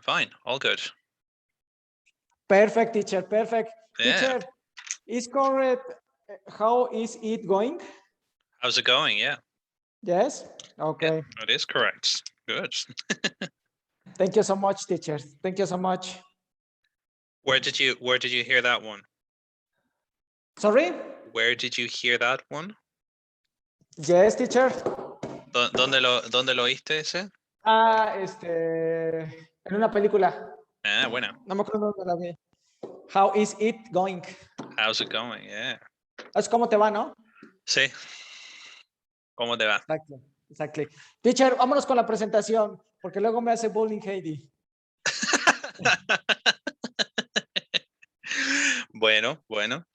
Fine. All good. Perfect, teacher. Perfect. Yeah. Teacher, is correct. How is it going? How's it going? Yeah. Yes. Okay. Yeah, that is correct. Good. Thank you so much, teacher. Thank you so much. Where did you hear that one? Sorry? Where did you hear that one? Yes, teacher. ¿Dónde lo oíste ese? En una película. Ah, bueno. No me acuerdo dónde la vi. How is it going? How's it going? Yeah. Es cómo te va, ¿no? Sí. ¿Cómo te va? Exacto. Exactly. Teacher, vámonos con la presentación, porque luego me hace bullying Heidi. Bueno.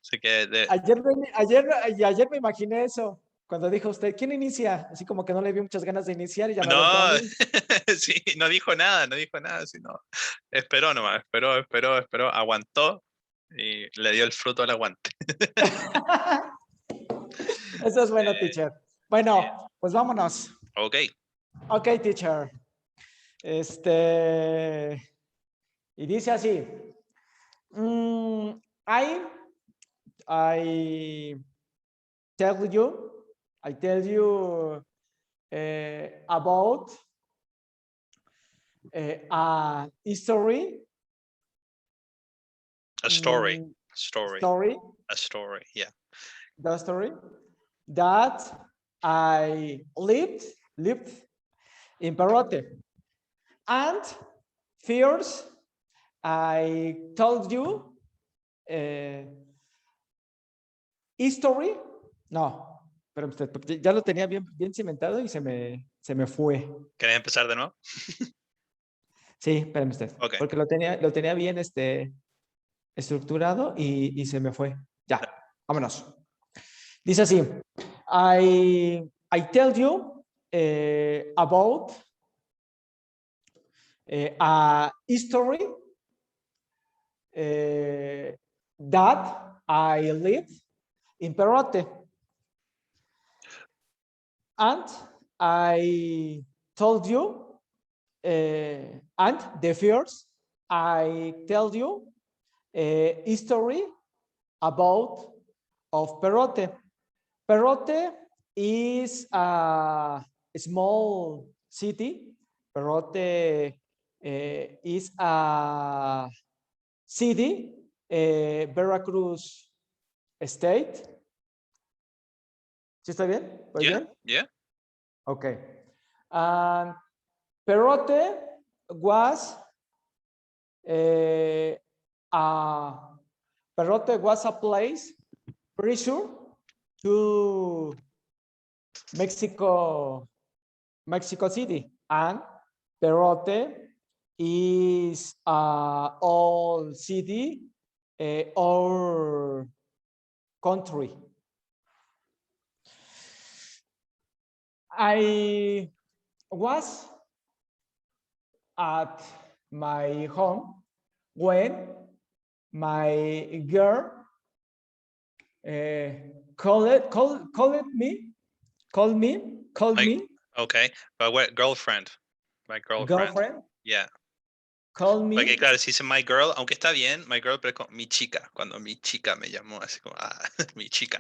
Así que Ayer me imaginé eso. Cuando dijo usted, ¿quién inicia? Así como que no le vi muchas ganas de iniciar y ya me aventó a no, mí. sí, no dijo nada, sino esperó nomás, esperó, aguantó y le dio el fruto al aguante. Eso es bueno, teacher. Bueno, pues vámonos. Ok. Ok, teacher. Y dice así. I tell you about a history. A story. A story, yeah. The story that I lived in Perote. And first, I told you history. No, pero ya lo tenía bien cimentado y se me fue. ¿Querés empezar de nuevo? Sí, espérame usted. Okay. Porque lo tenía bien estructurado y se me fue. Ya, vámonos. Dice así. I tell you about a history that I live in Perote. And I told you, and the first, I tell you a history about of Perote. Perote is a small city. Perote is a city, Veracruz State. ¿Sí está bien? Yeah. Okay. Perote was a place pretty sure to Mexico City, and Perote is all city or country. I was at my home when my girl called me. Okay, but what, girlfriend? My girlfriend. Yeah. Call me. Porque claro, si dice my girl, aunque está bien, my girl, pero es como mi chica. Cuando mi chica me llamó, así como, mi chica.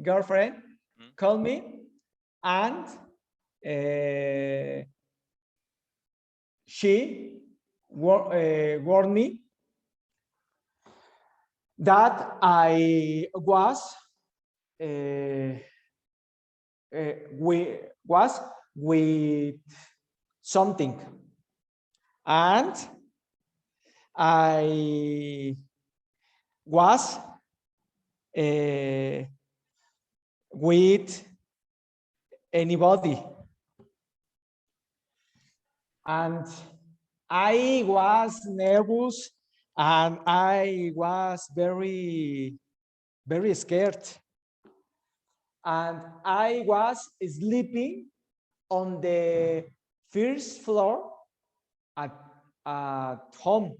Girlfriend, call me, and she warned me that I was with something, and I was with anybody, and I was nervous and I was very scared, and I was sleeping on the first floor at home.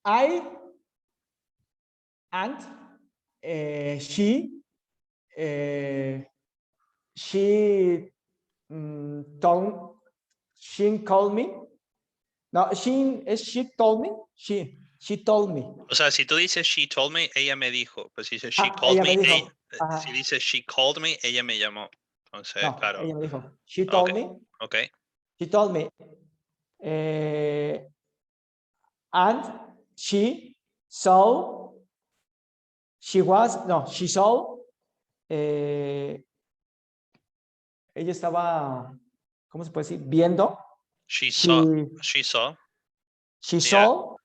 I and she she called me. No, she told me. She told me. O sea, si tú dices she told me, ella me dijo. Pues si dices she called Ella me, me dijo. si dices she called me, ella me llamó. Entonces, No, claro. ella me dijo. She Ok, told me. ok. She told me. And she saw. She saw. Ella estaba, ¿cómo se puede decir? Viendo. She saw. She saw. She Yeah. saw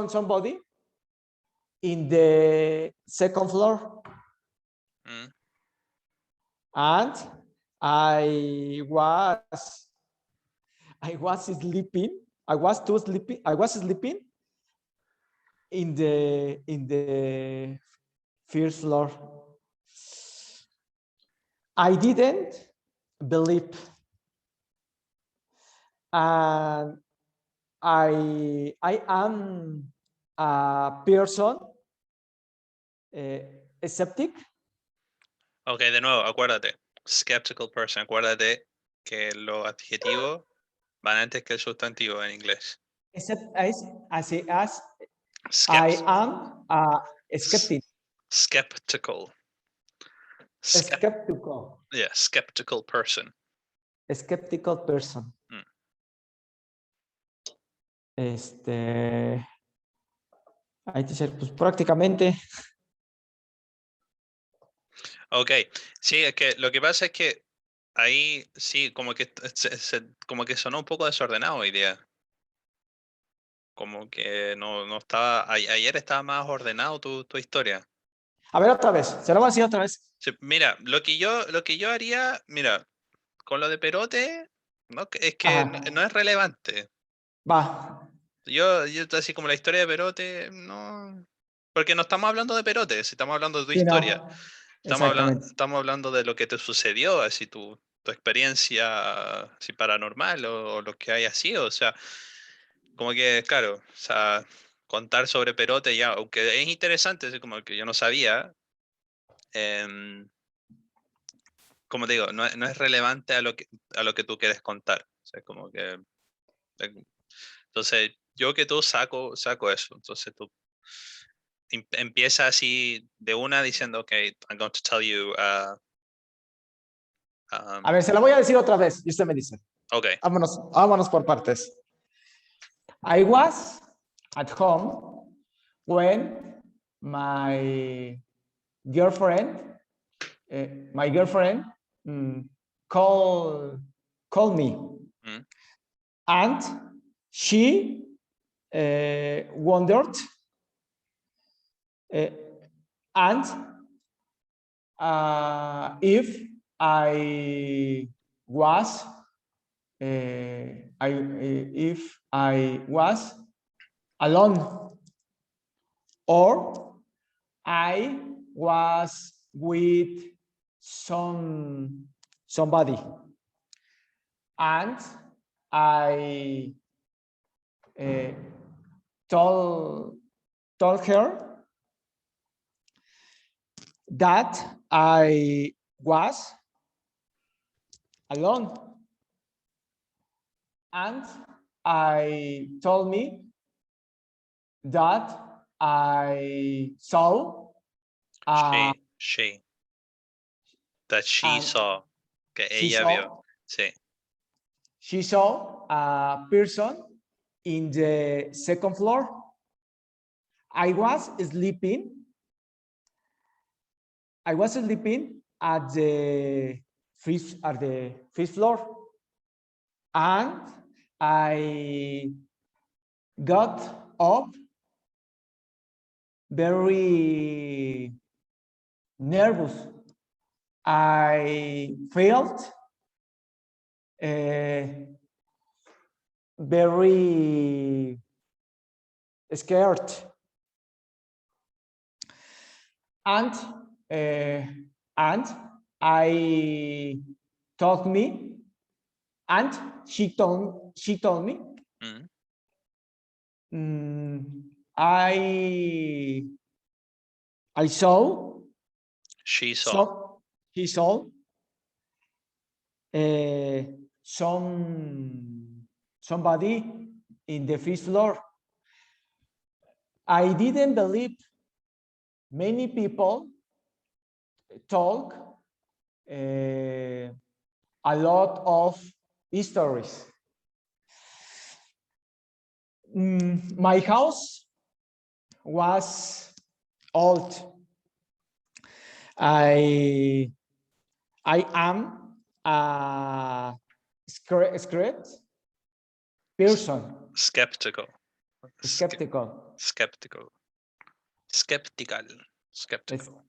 somebody in the second floor, and I was sleeping. I was sleeping in the first floor. I didn't believe, and I am a person skeptic. Ok, de nuevo, acuérdate. Skeptical person. Acuérdate que los adjetivos van antes que el sustantivo en inglés. As I Skept am a skeptic. skeptical. Skeptical. Yeah, skeptical person. Skeptical person. Ahí te pues prácticamente. Ok, sí, es que lo que pasa es que ahí sí, como que como que sonó un poco desordenado hoy día. Como que no estaba, ayer estaba más ordenado tu historia. A ver otra vez, se lo voy a decir otra vez. Sí, mira, lo que yo haría, mira, con lo de Perote, no, es que no es relevante. Va. Yo así como la historia de Perote, no. Porque no estamos hablando de Perote, si estamos hablando de tu Sí, historia. no. Exactamente. Estamos hablando de lo que te sucedió, así tu experiencia así paranormal o lo que haya sido. O sea, como que, claro, o sea, contar sobre Perote ya, aunque es interesante, así como que yo no sabía, em, como te digo, no es relevante a lo que tú quieres contar. O sea, como que. Entonces, yo que tú saco eso. Entonces tú empieza así de una diciendo, ok, I'm going to tell you. A ver, se lo voy a decir otra vez y usted me dice. Ok. Vámonos por partes. I was at home when my girlfriend, called me, and she wondered, and if I was, if I was alone, or I was with somebody, and I told her that I was alone, and I told me that I saw She. That she saw. Que she ella vio. saw Sí. she saw a person in the second floor. I was sleeping at the fifth floor, and I got up very nervous. I felt very scared, and I told me, and she told me, I saw She saw. So he saw somebody in the fifth floor. I didn't believe many people talk a lot of stories. My house was old. I am a script person, Skeptical. skeptical, Skeptical. Skeptical. Skeptical.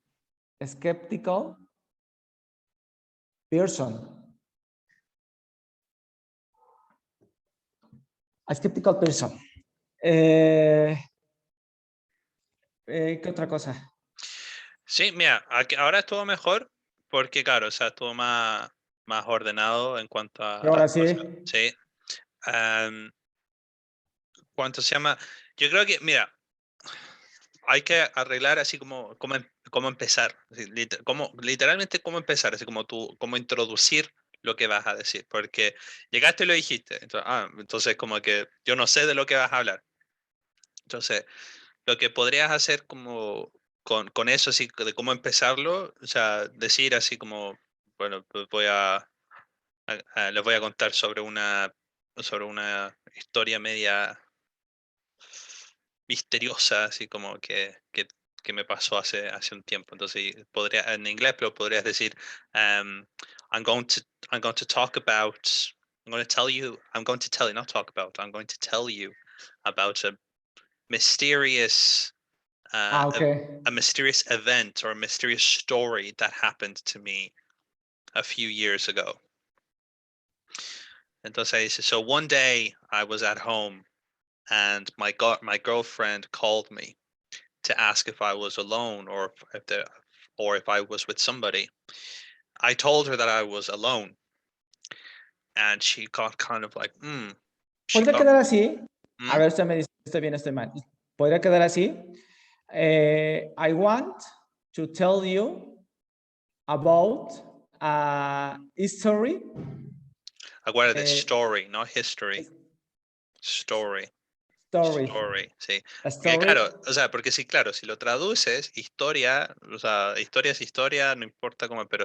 skeptical person. A skeptical person. ¿Qué otra cosa? Sí, mira, ahora estuvo mejor porque, claro, o sea, estuvo más ordenado en cuanto a las Ahora sí. cosas. Sí. ¿Cuánto se llama? Yo creo que, mira, hay que arreglar así como empezar. Así, literalmente cómo empezar, así como cómo introducir lo que vas a decir. Porque llegaste y lo dijiste. Entonces como que yo no sé de lo que vas a hablar. Entonces, lo que podrías hacer como con eso, así de cómo empezarlo, o sea, decir así como, bueno, pues les voy a contar sobre una historia media misteriosa, así como que me pasó hace un tiempo. Entonces, en inglés, pero podrías decir, um, I'm going to, I'm going to talk about, I'm going to tell you, not talk about, I'm going to tell you about a mysterious, uh, Ah, a, ok. a mysterious event or a mysterious story that happened to me a few years ago. Entonces dice, so one day I was at home and my girlfriend called me to ask if I was alone or if I was with somebody. I told her that I was alone, and she got kind of like, She Podría got, quedar así. A mm. ver, usted me dice si estoy bien, estoy mal. Podría quedar así. I want to tell you about a history. Acuérdate, eh, story, not history. Story. story. Story, sí. A Porque story. claro, o sea, porque sí, claro, si lo traduces, historia, o sea, historia es historia, no importa cómo, pero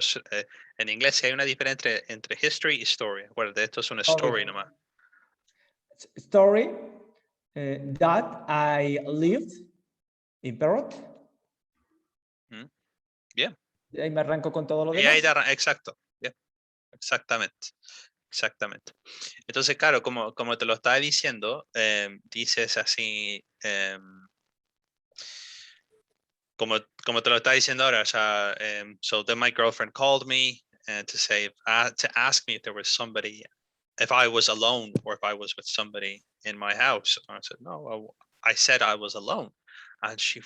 en inglés sí hay una diferencia entre history y story. Acuérdate, esto es una Okay. story nomás. Story that I lived in Perot. ¿Mm? Bien. Y ahí me arranco con todo lo Y ahí demás. exacto, bien, exactamente, exactamente. Entonces, claro, como te lo estaba diciendo, dices así, como te lo estaba diciendo ahora, o sea, so then my girlfriend called me to ask me if there was somebody, if I was alone or if I was with somebody in my house. And I said, no, I said I was alone. And she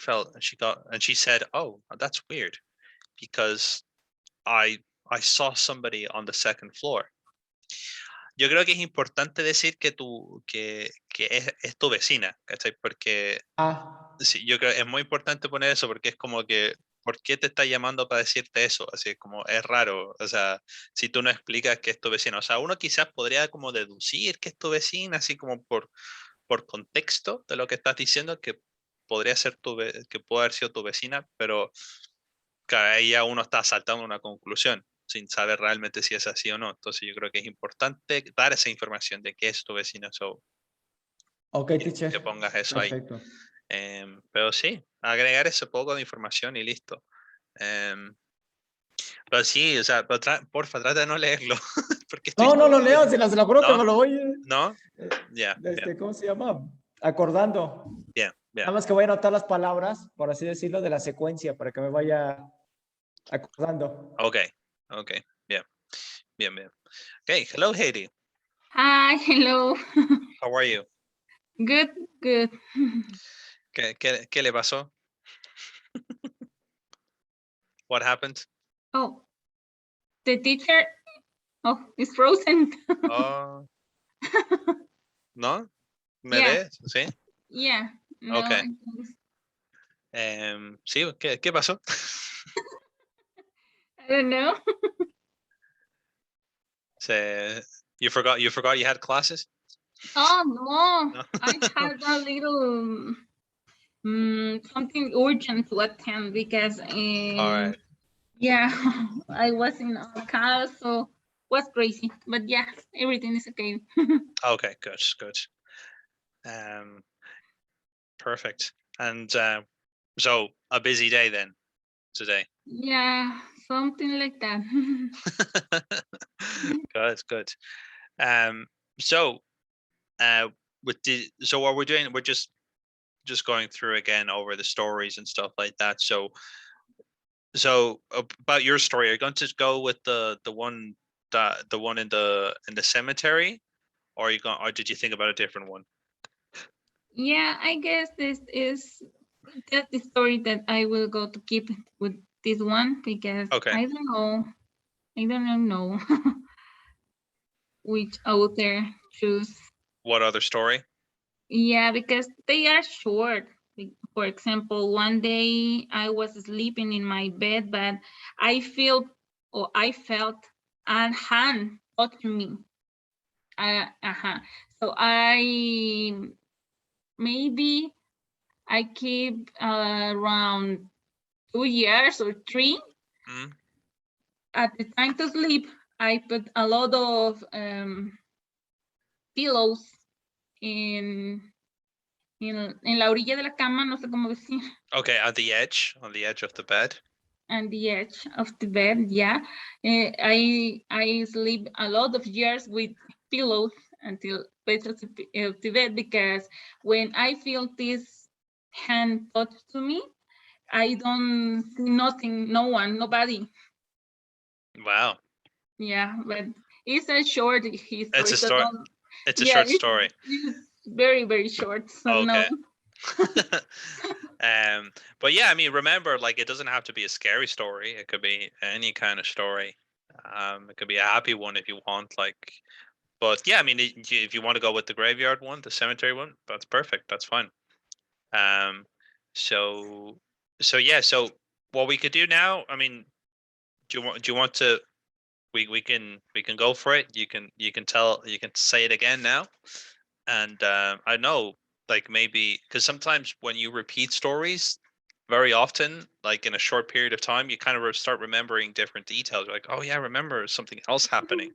said, oh, that's weird because I, I saw somebody on the second floor. Yo creo que es importante decir que es tu vecina, ¿cachai? Porque Ah, sí, yo creo que es muy importante poner eso porque es como que, ¿por qué te está llamando para decirte eso? Así es como, es raro, o sea, si tú no explicas que es tu vecina, o sea, uno quizás podría como deducir que es tu vecina, así como por contexto de lo que estás diciendo, que podría ser que puede haber sido tu vecina, pero claro, ahí ya uno está saltando una conclusión sin saber realmente si es así o no. Entonces yo creo que es importante dar esa información de que es tu vecina, so, ok, que teacher. pongas eso ahí. Perfecto. Pero sí, agregar ese poco de información y listo. Em, pero sí, o sea, pero porfa, trata de no leerlo, porque es tu No, no lo historia. leo, se lo juro que me ¿No? lo voy, ¿No? Ya, bien, ¿cómo se llama? Acordando. bien, bien. Nada más que voy a anotar las palabras, por así decirlo, de la secuencia para que me vaya acordando. Ok, ok, bien, bien, bien. Okay, hello Haiti. Hi, hello. How are you? Good, good. ¿Qué le pasó? What happened? Oh, the teacher. Oh, it's frozen. Oh, ¿no? ¿Me Yeah, lees? ¿Sí? yeah. No, Ok. Sí, ¿qué pasó? I don't know. So you forgot you had classes? Oh no, No? I had a little something urgent to attend because All right. yeah, I was in a car, so was crazy. But yeah, everything is okay. Okay, good, good. Perfect. And so a busy day then today. Yeah, something like that. Good, good. So with the so what we're doing, we're just going through again over the stories and stuff like that. So about your story, are you going to go with the one in the cemetery, or are you going, or did you think about a different one? Yeah, I guess this is just the story that I will go to keep with this one because Okay. I don't know. I don't know which author choose. What other story? Yeah, because they are short. For example, one day I was sleeping in my bed, but I felt a hand touching me. So maybe I keep around 2 years or 3. Mm. At the time to sleep, I put a lot of pillows en, en la orilla de la cama, no sé cómo decir. Okay, on the edge of the bed. On the edge of the bed, yeah. I sleep a lot of years with pillows until bed of the bed because when I feel this hand touch to me, I don't see nothing, no one, nobody. Wow, Yeah, but it's a short history. it's a So story. don't, It's a yeah, short story. it's very, very short. So no. Okay. But yeah, I mean, remember, like, it doesn't have to be a scary story. It could be any kind of story. It could be a happy one if you want, like. But yeah, I mean, if you want to go with the graveyard one, the cemetery one, that's perfect. That's fine. Um, so, so yeah, so what we could do now, I mean, do you want to? We can go for it. You can say it again now, and I know, like, maybe because sometimes when you repeat stories very often, like in a short period of time, you kind of start remembering different details. You're like, oh yeah, I remember something else happening,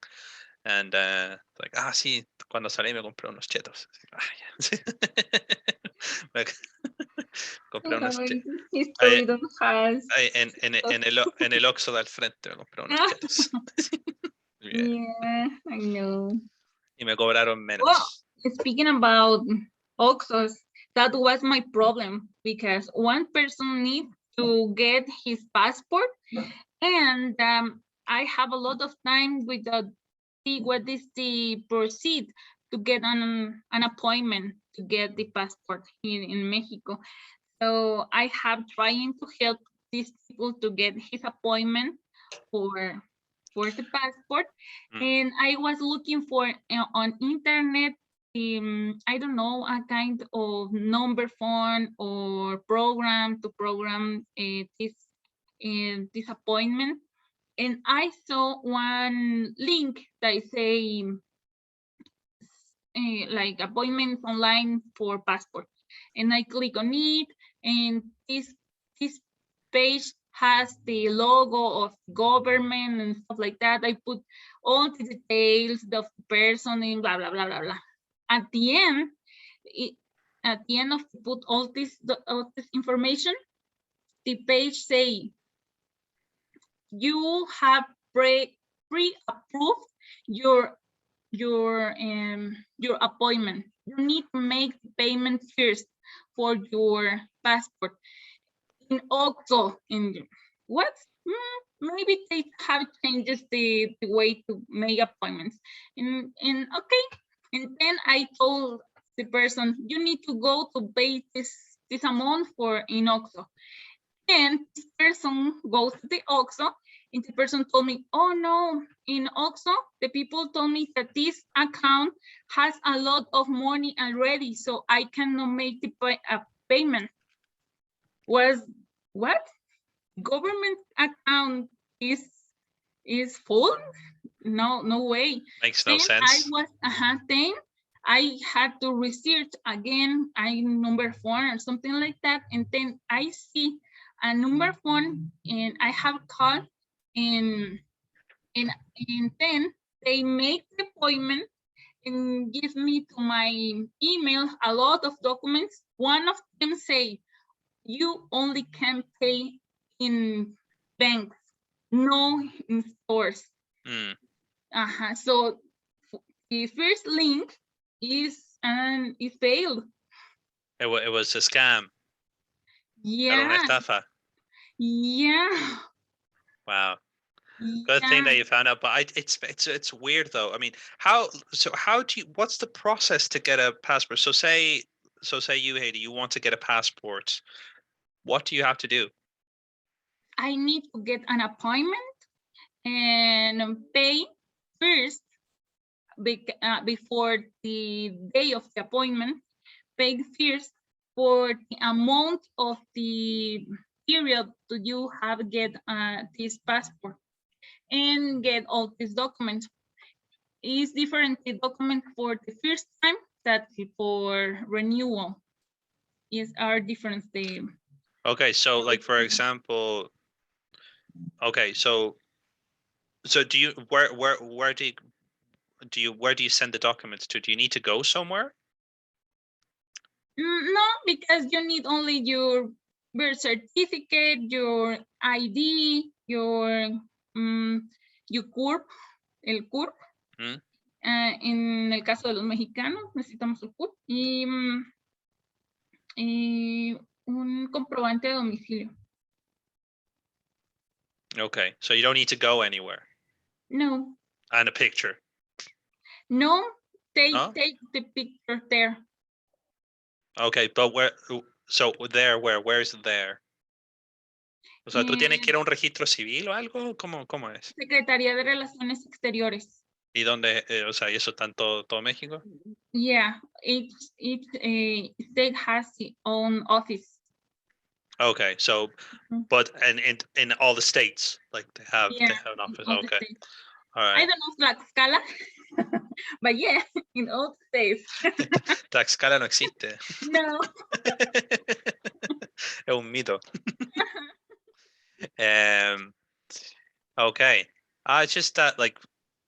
and like, sí, cuando salí me compré unos chetos. Ah, yeah. Me compré unos History don't has. en el Oxxo del frente me compré unos chetos. Yeah. Yeah, I know. Y me cobraron Well, menos. speaking about Oxos, that was my problem because one person needs to get his passport, and I have a lot of time without see what is the proceed to get an appointment to get the passport here in Mexico. So I have trying to help these people to get his appointment for the passport, and I was looking for on internet. I don't know, a kind of number phone or program to program this appointment, and I saw one link that say like appointments online for passport, and I click on it, and this page has the logo of government and stuff like that. I put all the details of the person and blah blah blah blah blah. At the end, of put all this information, the page say you have pre-approved your appointment. You need to make the payment first for your passport in Octo. In what? Maybe they have changes the way to make appointments. And okay, and then I told the person you need to go to pay this amount for in Octo. And this person goes to the OXXO, and the person told me, oh no, in OXXO, the people told me that this account has a lot of money already, so I cannot make the payment. Was what? Government account is is full. No way. Makes no Then I sense. was then I had to research again I number phone or something like that, and then I see a number phone and I have called and and then they make the appointment and give me to my email a lot of documents. One of them say you only can pay in banks, no in stores. Mm. So the first link is it failed. It was a scam. Era una Yeah, estafa. yeah, Wow. Good thing that yeah. you found out, but it's weird though. I mean, how do you, what's the process to get a passport? So say you, Haiti, you want to get a passport. What do you have to do? I need to get an appointment and pay first before the day of the appointment. Pay first for the amount of the period that you have get this passport and get all these documents. Is different the document for the first time that for renewal are different. Okay, so like for example, okay, so do you where do you send the documents to? Do you need to go somewhere? No, because you need only your birth certificate, your ID, your CURP, el CURP. Mm. En el caso de los mexicanos, necesitamos el CURP y un comprobante de domicilio. Okay, so you don't need to go anywhere. No. And a picture. No, they No? take the picture there. Okay, but where? So where's there? O sea, ¿tú tienes que ir a un registro civil o algo? ¿Cómo es? Secretaría de Relaciones Exteriores. ¿Y dónde? O sea, ¿y eso está en todo México? Yeah, each state has its own office. Okay, so, but in all the states, like they have an office. Okay, all I right. don't know Tlaxcala, but yeah, in all states. Tlaxcala no existe. No. Es un mito. Okay. It's just that like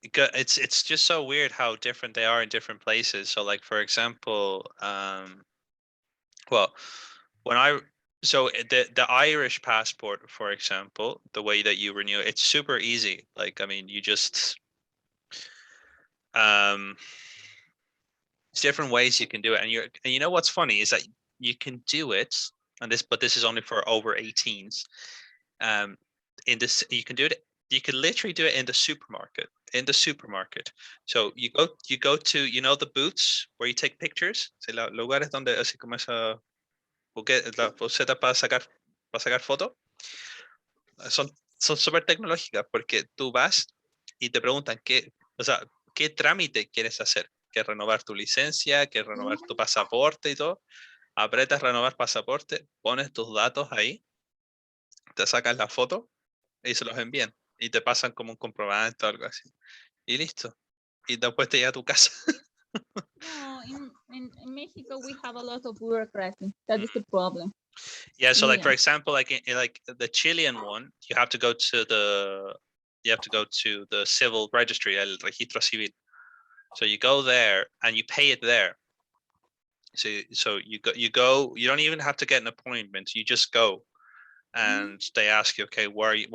it's just so weird how different they are in different places. So like for example, well, when the Irish passport, for example, the way that you renew it's super easy. Like I mean, you just it's different ways you can do it, and you know what's funny is that you can do it, but this is only for over 18s. In this, you can do it. You can literally do it in the supermarket. So you go to the booths where you take pictures. Lugares donde así como esa la poseta para sacar fotos. Son súper tecnológicas porque tú vas y te preguntan qué trámite quieres hacer. ¿Quieres renovar tu licencia? ¿Quieres renovar tu pasaporte y todo? Apretas renovar pasaporte, pones tus datos ahí, te sacas la foto y se los envían. Y te pasan como un comprobante o algo así. Y listo. Y después te llega a tu casa. No, in Mexico we have a lot of bureaucracy. That is the problem. Yeah, so like for Yeah. example, like in like the Chilean one, you have to go to the civil registry, el registro civil. So you go there and you pay it there. So you you don't even have to get an appointment. You just go and they ask you, okay, what are you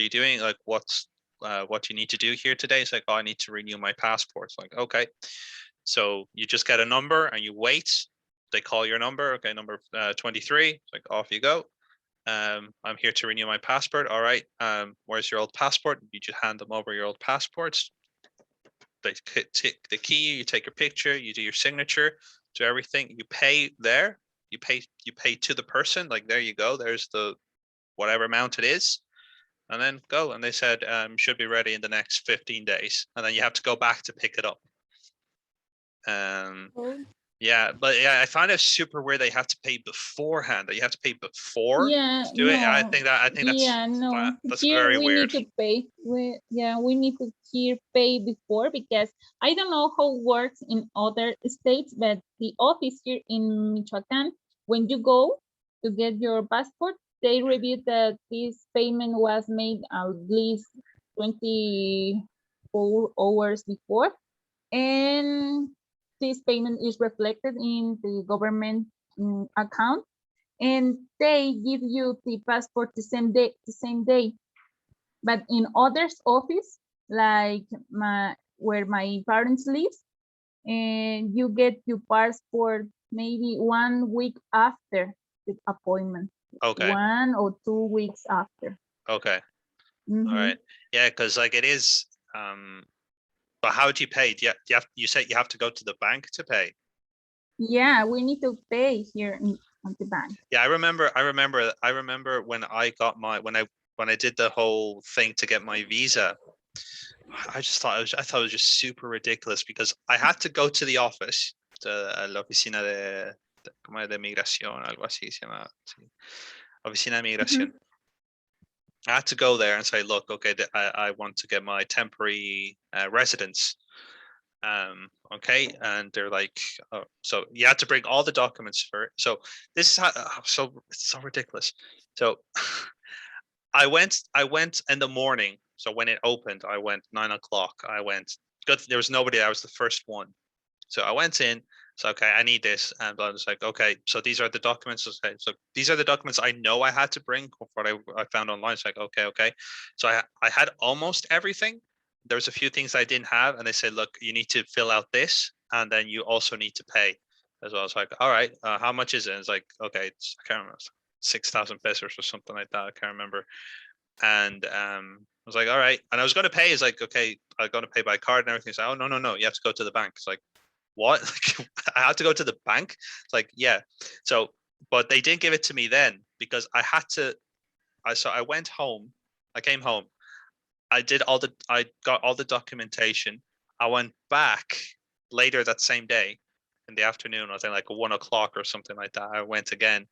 doing? Like what you need to do here today? It's like, oh, I need to renew my passport. It's like, okay. So you just get a number and you wait. They call your number. Okay, number 23. It's like, off you go. I'm here to renew my passport. All right. Where's your old passport? You just hand them over your old passports. They take the key. You take your picture. You do your signature. Do everything. You pay there. You pay to the person. Like there you go. There's the whatever amount it is, and then go. And they said should be ready in the next 15 days, and then you have to go back to pick it up. Yeah, but yeah, I find it super weird. They have to pay beforehand. That you have to pay before to do it. I think that's Here very we weird. need to pay. We need to here pay before, because I don't know how it works in other states, but the office here in Michoacan, when you go to get your passport, they review that this payment was made at least 24 hours before, and this payment is reflected in the government account, and they give you the passport the same day. But in others office, like where my parents live, and you get your passport maybe 1 week after the appointment. Okay. 1 or 2 weeks after. Okay. All right. Yeah, because like it is. But how do you pay? You said you have to go to the bank to pay. Yeah, we need to pay here at the bank. Yeah, I remember when I got when I did the whole thing to get my visa. I thought it was just super ridiculous because I had to go to the office, to la oficina como de migración, algo así se llama, sí. Oficina de migración. I had to go there and say, look, okay, I want to get my temporary residence. Okay, and they're like, oh, so you had to bring all the documents for it. So this is how, it's so ridiculous. So I went in the morning. So when it opened, I went 9 o'clock. I went. Good. There was nobody. I was the first one. So I went in. So okay, I need this, and I was like, okay. So these are the documents. Okay, so these are the documents I know I had to bring. What I found online. It's like okay. So I had almost everything. There was a few things I didn't have, and they said, look, you need to fill out this, and then you also need to pay as well. I was like, all right, how much is it? And it's like, okay, I can't remember. 6,000 pesos or something like that. I can't remember. And I was like, all right. And I was going to pay. It's like, okay, I'm going to pay by card and everything. It's like, oh, no. You have to go to the bank. It's like, what? Like, I had to go to the bank? It's like, yeah. So, but they didn't give it to me then because I had to. So I went home. I came home. I got all the documentation. I went back later that same day in the afternoon. I think like 1 o'clock or something like that. I went again.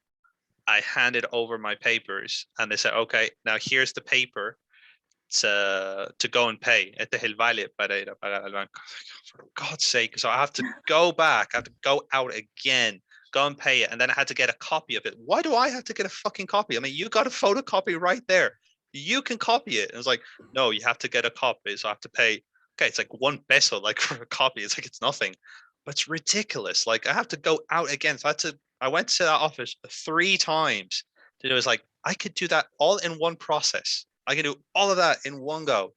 I handed over my papers and they said, okay, now here's the paper to go and pay. Este es el vale para ir a pagar al banco. For God's sake. So I have to go back. I have to go out again, go and pay it. And then I had to get a copy of it. Why do I have to get a fucking copy? I mean, you got a photocopy right there. You can copy it. And it's like, no, you have to get a copy. So I have to pay. Okay, it's like 1 peso like for a copy. It's like, it's nothing. But it's ridiculous. Like I have to go out again. So I went to that office 3 times. It was like, I could do that all in one process. I can do all of that in one go.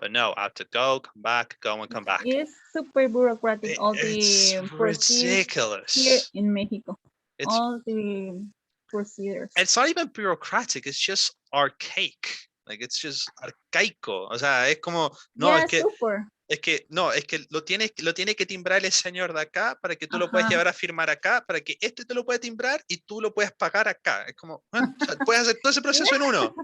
But no, I have to go, come back, go and come back. It's super bureaucratic, all It's the procedures ridiculous. here in Mexico. It's all the procedures. It's not even bureaucratic, it's just archaic. Like it's just arcaico. O sea, es como, no, yeah, super. Es que no, es que lo tiene que timbrar el señor de acá para que tú lo puedas llevar a firmar acá, para que este te lo pueda timbrar y tú lo puedas pagar acá. Es como, o sea, puedes hacer todo ese proceso en uno.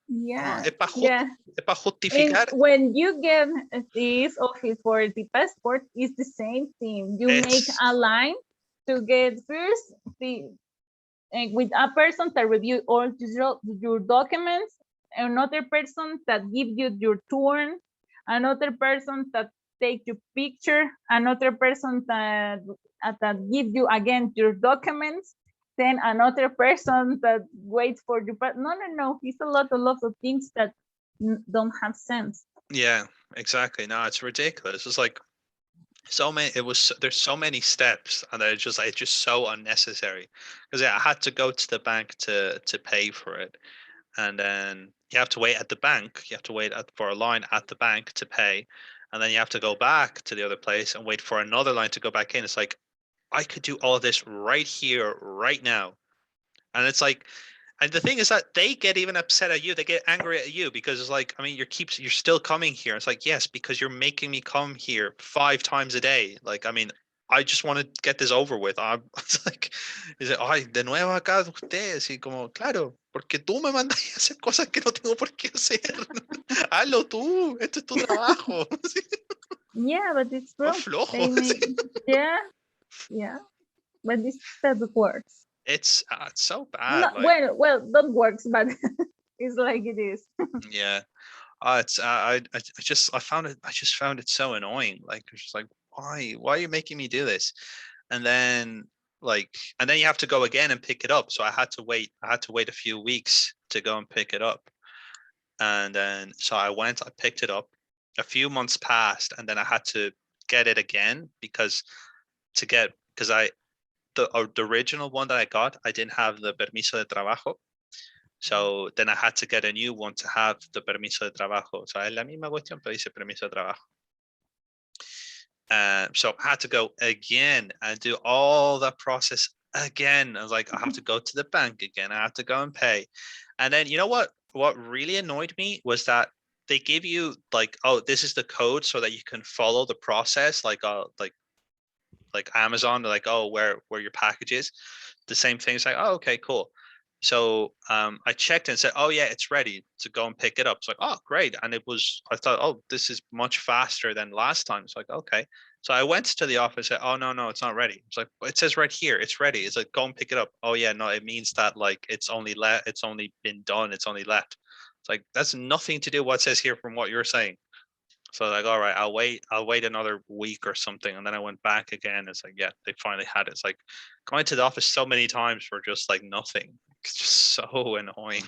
Yeah. Es para justificar. And when you get this office for the passport, it's the same thing. You make a line to get first with a person that review all your documents, another person that gives you your turn, another person that take your picture, another person that gives you again your documents, then another person that waits for you. But no, it's a lot of things that don't have sense. Yeah, exactly. No, it's ridiculous. It's like there's so many steps, and it's just so unnecessary. Because I had to go to the bank to pay for it, and then you have to wait at the bank. You have to wait for a line at the bank to pay, and then you have to go back to the other place and wait for another line to go back in. It's like, I could do all this right here, right now. And it's like, and the thing is that they get even upset at you. They get angry at you because it's like, I mean, you're still coming here. It's like, yes, because you're making me come here 5 times a day. Like, I mean, I just want to get this over with. It's like, dice, ay, de nuevo acá usted, así como, claro, porque tú me mandas a hacer cosas que no tengo por qué hacer. Hazlo tú, este es tu trabajo. Yeah, but it's flojo. yeah. Yeah, but this that works. It's so bad. Not Like, well, that works, but it's like it is. yeah. It's I just found it so annoying. Like, it's just like, why are you making me do this? And then and then you have to go again and pick it up. So I had to wait a few weeks to go and pick it up. And then so I picked it up. A few months passed, and then I had to get it again because the original one that I got, I didn't have the permiso de trabajo. So then I had to get a new one to have the permiso de trabajo. So es la misma cuestión, pero dice permiso de trabajo. So I had to go again and do all that process again. I was like, I have to go to the bank again. I have to go and pay. And then you know what? What really annoyed me was that they give you like, oh, this is the code so that you can follow the process, like Amazon, like, oh, where your package is. The same thing. It's like, oh, okay, cool. So I checked and said, oh yeah, it's ready to go and pick it up. It's like, oh, great. And I thought, oh, this is much faster than last time. It's like, okay. So I went to the office and said, oh, no, it's not ready. It's like, it says right here, it's ready. It's like, go and pick it up. Oh yeah, no, it means that like it's only been done. It's only left. It's like, that's nothing to do what says here from what you're saying. So like, all right, I'll wait another week or something. And then I went back again. It's like, yeah, they finally had it. It's like going to the office so many times for just like nothing. It's just so annoying.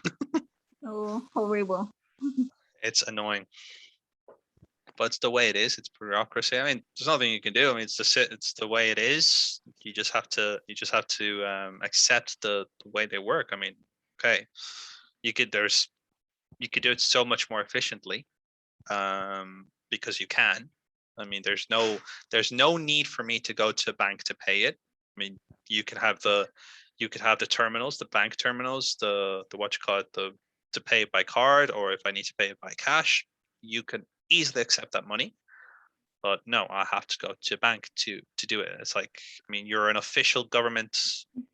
Oh, horrible. It's annoying. But it's the way it is. It's bureaucracy. I mean, there's nothing you can do. I mean, it's the way it is. You just have to accept the way they work. I mean, okay, you could do it so much more efficiently. Because you can. I mean, there's no need for me to go to a bank to pay it. I mean, you could have the terminals, the bank terminals, the what you call it, to pay it by card, or if I need to pay it by cash, you can easily accept that money. But no, I have to go to a bank to do it. It's like, I mean, you're an official government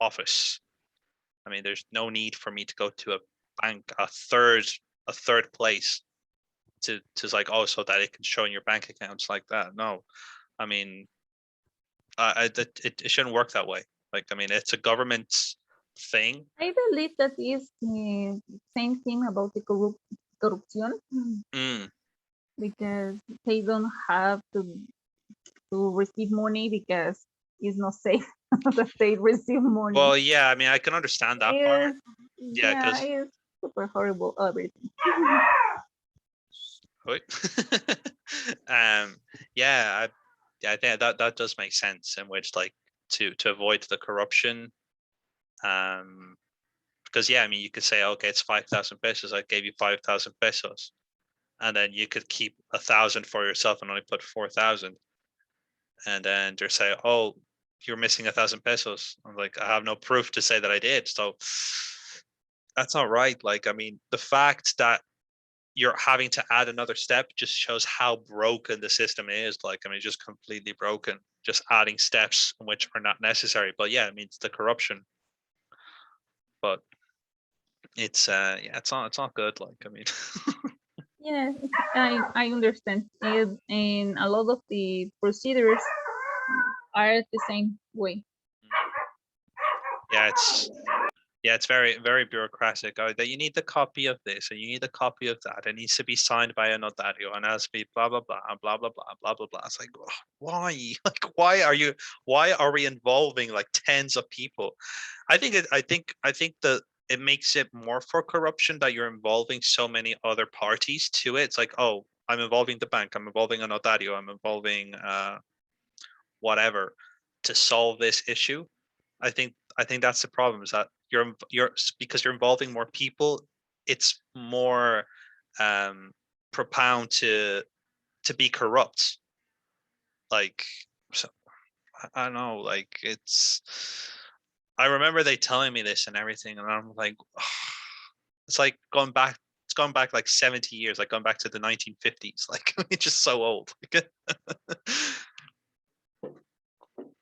office. I mean, there's no need for me to go to a bank, a third place to like, oh, so that it can show in your bank accounts like that. No, I mean, it shouldn't work that way. Like, I mean, it's a government thing. I believe that is the same thing about the corruption, because they don't have to receive money because it's not safe that they receive money. Well, yeah, I mean, I can understand that part. Yeah, because it's super horrible everything. yeah, I think that does make sense, in which like to avoid the corruption. Because yeah, I mean, you could say, okay, it's 5,000 pesos. I gave you 5,000 pesos, and then you could keep 1,000 for yourself and only put 4,000. And then they're saying, oh, you're missing 1,000 pesos. I'm like, I have no proof to say that I did. So that's not right. Like, I mean, the fact that you're having to add another step just shows how broken the system is. Like, I mean, just completely broken, just adding steps which are not necessary. But yeah, I mean, it's the corruption. But it's it's not good. Like, I mean, Yeah, I understand. And a lot of the procedures are the same way. yeah, it's very, very bureaucratic. Oh, that you need the copy of this and you need the copy of that. It needs to be signed by a notario and has to be blah blah blah blah blah blah blah blah blah. It's like, why? Like, why are we involving like tens of people? I think that it makes it more for corruption that you're involving so many other parties to it. It's like, oh, I'm involving the bank, I'm involving a notario, I'm involving whatever to solve this issue. I think that's the problem, is that you're because you're involving more people, it's more propound to be corrupt. Like, so, I don't know, like, I remember they telling me this and everything, and I'm like, it's like going back. It's gone back like 70 years, like going back to the 1950s. Like, it's just so old.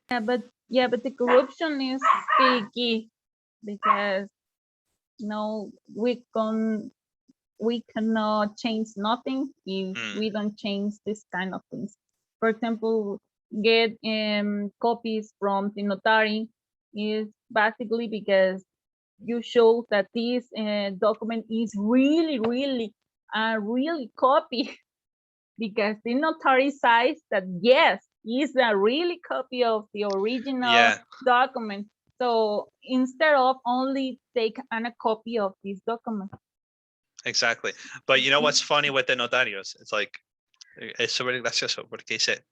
Yeah, but the corruption is the key, because no, we cannot change nothing if we don't change this kind of things. For example, get copies from the notary is basically because you show that this document is really a really copy because the notary says that yes, is a really copy of the original document. So instead of only take a copy of this document. Exactly. But you know what's funny with the notarios? It's like, es súper gracioso porque dice,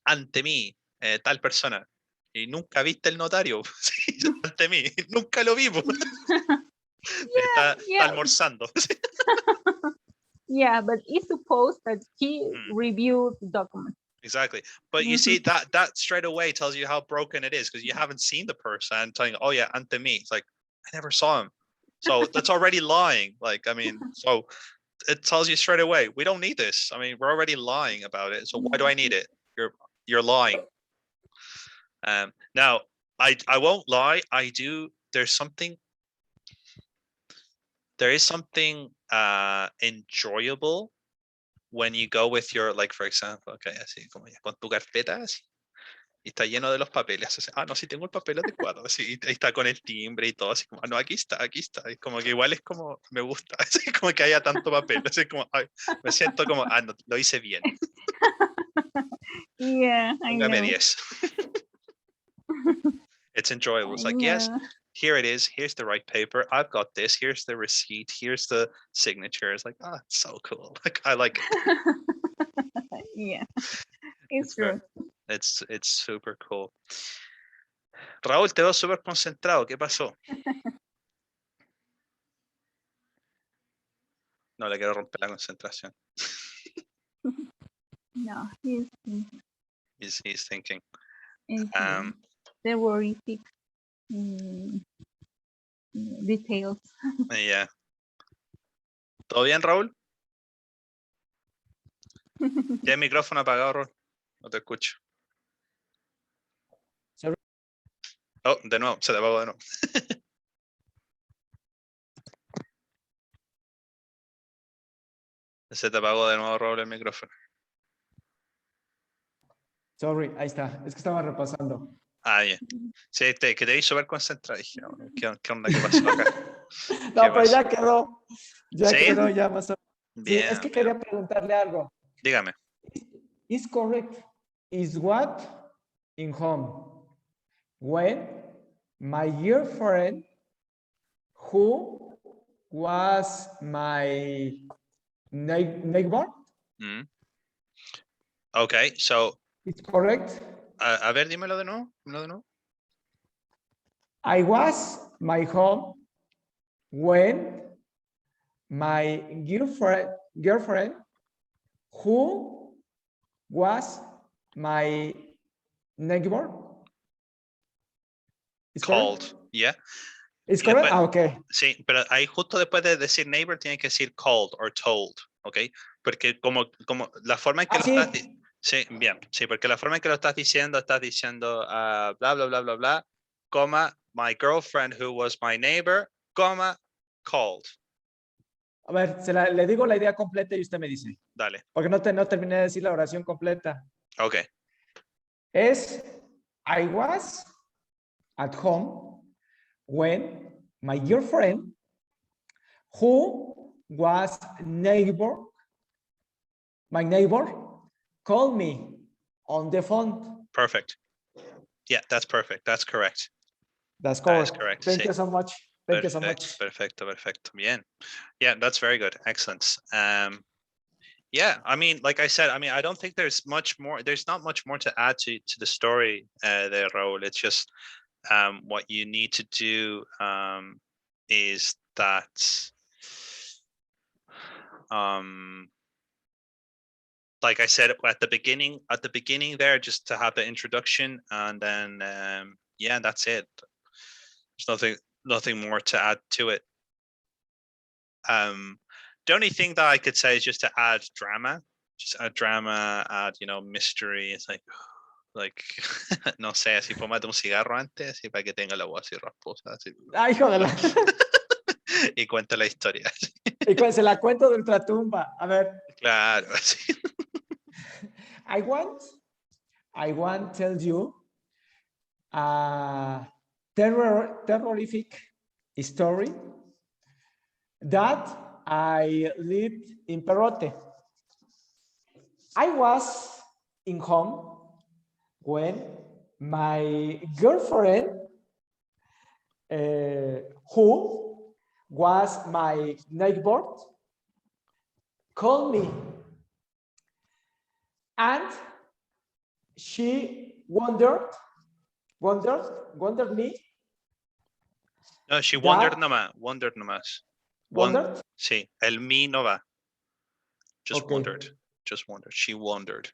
ante mí, tal persona. Y nunca viste el notario. Sí, ante mí. Nunca lo vimos. Está almorzando. Yeah, but it's supposed that he reviewed the document. Exactly. But you see that straight away tells you how broken it is because you haven't seen the person telling, oh yeah, ante mí. It's like, I never saw him. So that's already lying. Like, I mean, so it tells you straight away, we don't need this. I mean, we're already lying about it. So why do I need it? You're lying. Now, I won't lie. There is something enjoyable when you go with your, like, for example, okay, así como ya con tu carpeta así, y está lleno de los papeles, así, no, sí tengo el papel adecuado, así, y está con el timbre y todo, así como, no, aquí está, y como que igual es como, me gusta, así como que haya tanto papel, así como, ay, me siento como, no, lo hice bien. Yeah, I know. Póngame 10. It's enjoyable. It's like, yes, here it is. Here's the right paper. I've got this. Here's the receipt. Here's the signature. It's like, it's so cool. Like, I like it. Yeah, it's true. It's super cool. Raúl, te veo súper concentrado. ¿Qué pasó? No le quiero romper la concentración. No, he's thinking. He's thinking. The horrific details. Yeah. ¿Todo bien, Raúl? ¿Tienes el micrófono apagado, Raúl? No te escucho. Sorry. Oh, de nuevo, se te apagó de nuevo. Se te apagó de nuevo, Raúl, el micrófono. Sorry, ahí está. Es que estaba repasando. Ya. Sí, que te vi súper concentrado. Dije, ¿qué onda? ¿Qué pasó acá? No, pero ya quedó. Ya quedó, ya más o menos. Bien, sí, es que quería preguntarle algo. Dígame. Is correct. Is what in home? When my girlfriend, who was my neighbor? Okay, so. It's correct. A ver, dímelo de nuevo. I was my home when my girlfriend, who was my neighbor, is called, correct? Yeah. ¿Es correcto? Ah, ok. Sí, pero ahí justo después de decir neighbor tiene que decir called or told, ¿ok? Porque como la forma en que lo estás diciendo. Sí, bien, sí, porque la forma en que lo estás diciendo bla, bla, bla, bla, bla, coma, my girlfriend who was my neighbor, coma, called. A ver, le digo la idea completa y usted me dice. Dale. Porque no terminé de decir la oración completa. Ok. Es, I was at home when my girlfriend, who was my neighbor, called me on the phone. Perfect. Yeah, that's perfect. That's correct. That's correct. Correct. Thank you so much. Thank you so much. Perfecto. Bien. Yeah, that's very good. Excellent. Yeah, I mean, like I said, I mean, I don't think there's much more. There's not much more to add to the story there, Raúl. It's just what you need to do is that like I said at the beginning there, just to have the introduction, and then yeah, that's it. There's nothing more to add to it. The only thing that I could say is just to add drama, add mystery. It's like no sé, así fumate un cigarro antes, así para que tenga la voz así rasposa, así. Ay, hijo de la... Y cuenta la historia. Y se la cuento de ultratumba. A ver. Claro, sí. I want I want to tell you a terrorific story that I lived in Perote. I was in home when my girlfriend, who was my neighbor, called me, and she wondered me No, she that wondered nomás. wondered. Sí, el me no va. Just Okay. wondered. She wondered. She wondered.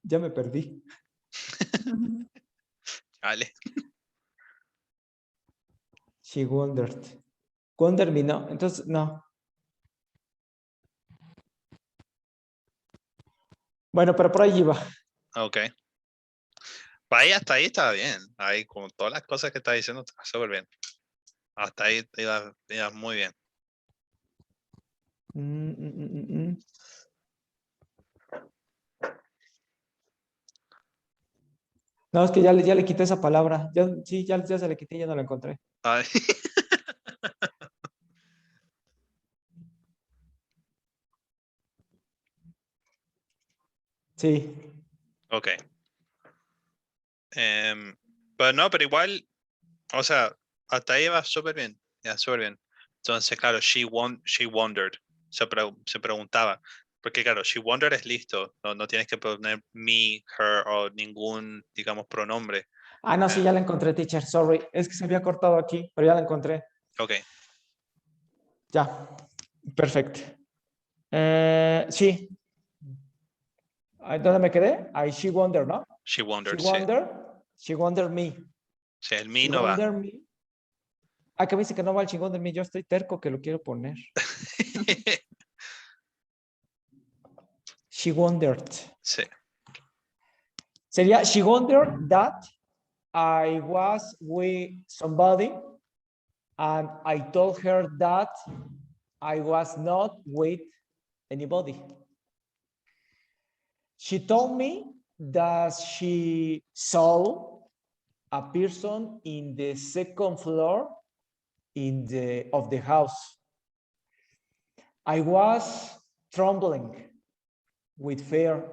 Ya me perdí. Vale. She wondered. Wonder me, no. Entonces, no. Bueno, pero por ahí iba. Ok. Ahí hasta ahí estaba bien. Ahí con todas las cosas que está diciendo, está súper bien. Hasta ahí iba muy bien. No, es que ya le quité esa palabra. Sí, ya se le quité, ya no la encontré. Ay. Sí. Ok. Pero no, pero igual, o sea, hasta ahí va súper bien. Ya, súper bien. Entonces, claro, she wondered. Se preguntaba. Porque, claro, she wondered es listo. No tienes que poner me, her o ningún, digamos, pronombre. Ah, no, sí, ya la encontré, teacher. Sorry. Es que se había cortado aquí, pero ya la encontré. Ok. Ya. Perfecto. Sí. ¿Dónde me quedé? Ahí, she wondered, ¿no? She wondered, She sí. wondered. She wondered me. Sí, el me She no va. wondered me. Ah, que me dice que no va el she wondered me. Yo estoy terco que lo quiero poner. She wondered. Sí. Sería, she wondered that I was with somebody and I told her that I was not with anybody. She told me that she saw a person in the second floor of the house. I was trembling with fear.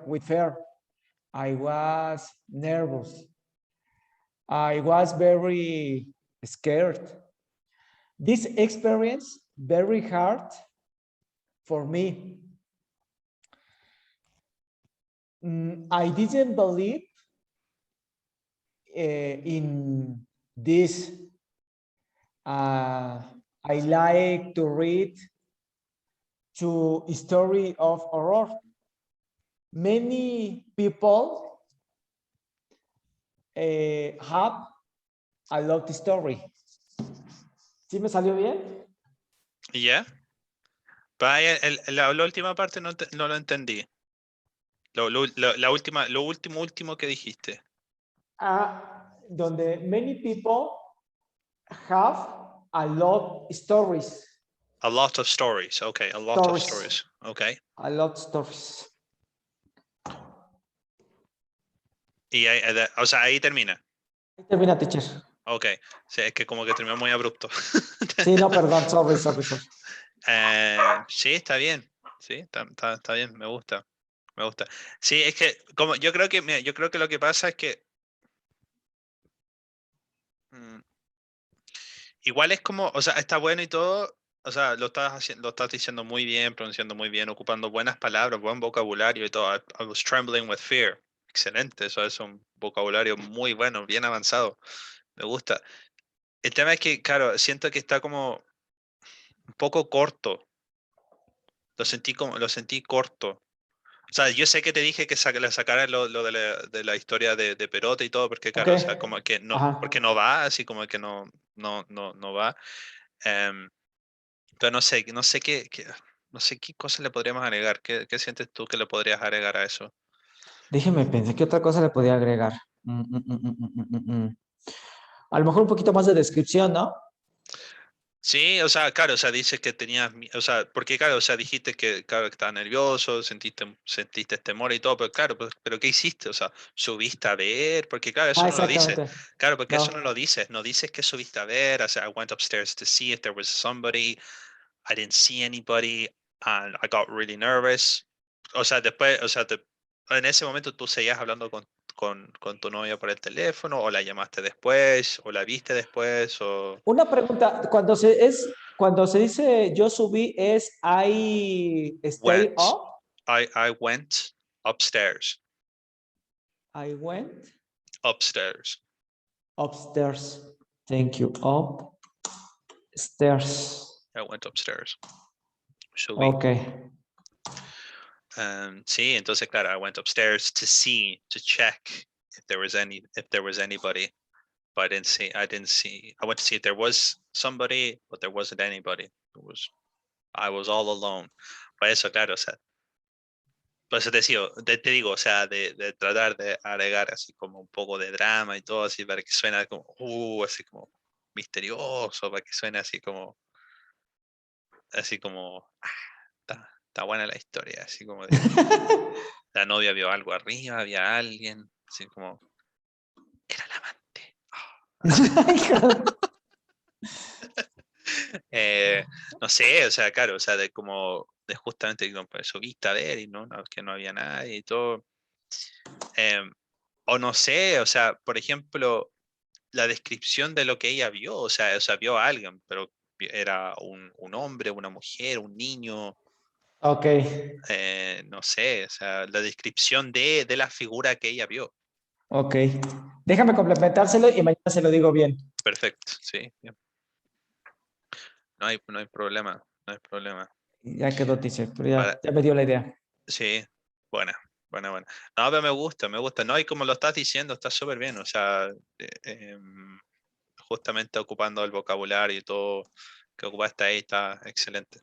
I was nervous. I was very scared. This experience very hard for me. I didn't believe in this. I like to read to story of horror. Many people have a love story. ¿Sí me salió bien? ¿Ya? Vaya, la última parte no lo entendí. Lo último que dijiste. Donde many people have a lot stories. A lot of stories. Okay, a lot of stories. Okay. A lot stories. Y o sea, ahí termina. Ahí termina, teacher. Ok. Sí, es que como que terminó muy abrupto. Sí, no, perdón, sorry. Sí, está bien. Sí, está bien, me gusta. Me gusta. Sí, es que como yo creo que, mira, yo creo que lo que pasa es que igual es como, o sea, está bueno y todo, o sea, lo estás diciendo muy bien, pronunciando muy bien, ocupando buenas palabras, buen vocabulario y todo. I was trembling with fear. Excelente, eso es un vocabulario muy bueno, bien avanzado. Me gusta. El tema es que, claro, siento que está como un poco corto. Lo sentí corto. O sea, yo sé que te dije que le sacara lo de la historia de Perote y todo, porque claro, o sea, como que no, Ajá. porque no va, así como que no va. Em, pero no sé no sé qué cosas le podríamos agregar. ¿Qué sientes tú que le podrías agregar a eso? Déjeme pensar, ¿qué otra cosa le podía agregar? A lo mejor un poquito más de descripción, ¿no? Sí, o sea, claro, o sea, dices que tenías, o sea, porque claro, o sea, dijiste que, claro, que estabas nervioso, sentiste temor y todo, pero claro, pero ¿qué hiciste? O sea, ¿subiste a ver? Porque claro, eso Ah, no lo dices. exactamente. Claro, porque eso no lo No. dices. No dices que subiste a ver. O sea, I went upstairs to see if there was somebody. I didn't see anybody, and I got really nervous. O sea, después, o sea, en ese momento tú seguías hablando con tu novia por el teléfono, o la llamaste después, o la viste después, o Una pregunta, cuando se dice yo subí es I stay went. up, I went upstairs. I went Upstairs. upstairs. Thank you. Upstairs. I went upstairs. Subí. Okay. Sí, entonces, claro, I went upstairs to see, to check if there was anybody, but I went to see if there was somebody, but there wasn't anybody. I was all alone. Por eso, claro, o sea, por eso te digo, o sea, de tratar de agregar así como un poco de drama y todo, así para que suene como, así como misterioso, para que suene así como, está buena la historia, así como de que la novia vio algo arriba, había alguien, así como, era el amante. No sé, o sea, claro, o sea, de como, de justamente como pues, subiste a ver y no, que no había nadie y todo. Em, o no sé, o sea, por ejemplo, la descripción de lo que ella vio, o sea, vio a alguien, pero era un hombre, una mujer, un niño, Okay. no sé, o sea, la descripción de la figura que ella vio. Ok. Déjame complementárselo y mañana se lo digo bien. Perfecto, sí, bien. No hay problema, no hay problema. Ya quedó, teacher, pero Para, ya me dio la idea. sí, buena, buena. No, pero me gusta, ¿no? Y como lo estás diciendo, está súper bien, o sea, justamente ocupando el vocabulario y todo que ocupaste ahí está excelente.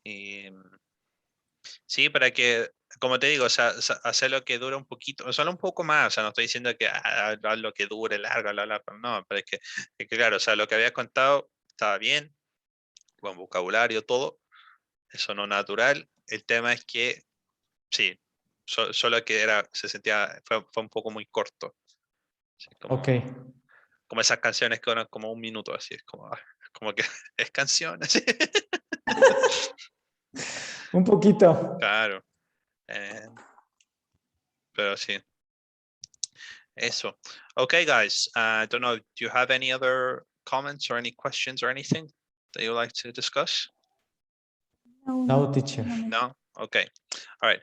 Y sí, para que, como te digo, o sea, hacer lo que dura un poquito, o solo un poco más, o sea, no estoy diciendo que haz lo que dure largo, no, pero es que claro, o sea, lo que habías contado estaba bien, buen vocabulario, todo, eso no natural. El tema es que sí, solo que fue un poco muy corto. Así Ok. como esas canciones que duran como un minuto, así, es como que es canción, así. Un poquito. Claro. eh, pero sí, eso. Okay, guys, I don't know, do you have any other comments or any questions or anything that you would like to discuss? No, teacher. No? Okay. All right.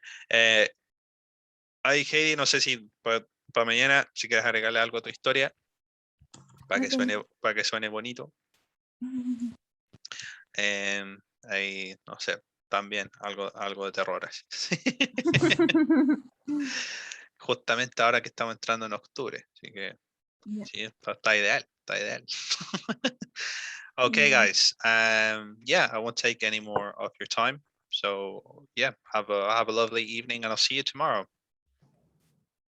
Ay, Heidi, no sé si para mañana, si quieres agregarle algo a tu historia, para que suene bonito. Ahí, no sé, también algo de terror. Así. Justamente ahora que estamos entrando en octubre, así que sí, está ideal, está ideal. Okay, guys. Yeah, I won't take any more of your time. So yeah, have a lovely evening, and I'll see you tomorrow.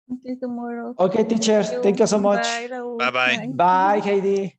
Okay, tomorrow. Okay, teacher. Thank you so much. Bye, Raúl. Bye bye. Bye, Heidi.